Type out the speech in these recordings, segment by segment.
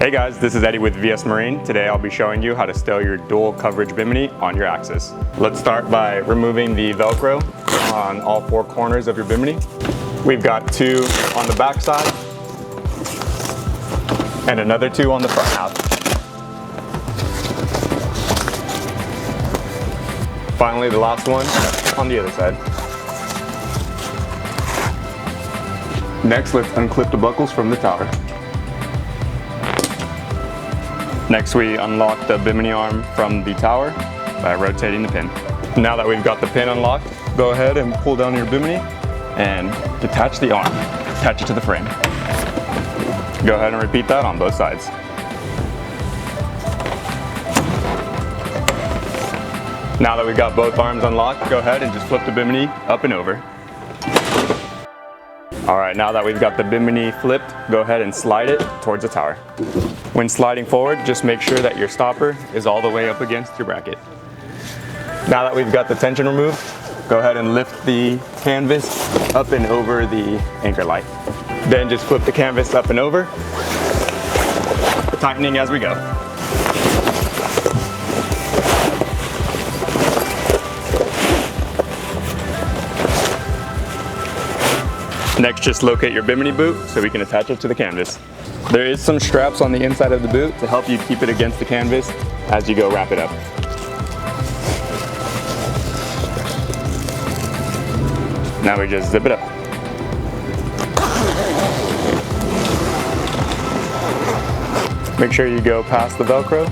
Hey guys, this is Eddie with VS Marine. Today I'll be showing you how to stow your dual coverage bimini on your axis. Let's start by removing the Velcro on all four corners of your bimini. We've got two on the back side and another two on the front half. Finally, the last one on the other side. Next, let's unclip the buckles from the tower. Next, we unlock the bimini arm from the tower by rotating the pin. Now that we've got the pin unlocked, go ahead and pull down your bimini and detach the arm. Attach it to the frame. Go ahead and repeat that on both sides. Now that we've got both arms unlocked, go ahead and just flip the bimini up and over. All right, now that we've got the bimini flipped, go ahead and slide it towards the tower. When sliding forward, just make sure that your stopper is all the way up against your bracket. Now that we've got the tension removed, go ahead and lift the canvas up and over the anchor light. Then just flip the canvas up and over, tightening as we go. Next, just locate your bimini boot so we can attach it to the canvas. There is some straps on the inside of the boot to help you keep it against the canvas as you go wrap it up. Now we just zip it up. Make sure you go past the Velcro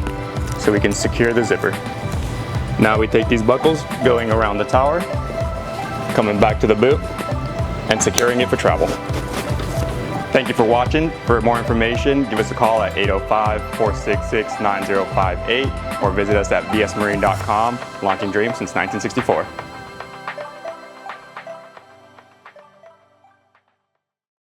so we can secure the zipper. Now we take these buckles, going around the tower, coming back to the boot, and securing it for travel. Thank you for watching. For more information, give us a call at 805-466-9058 or visit us at vsmarine.com, launching dreams since 1964.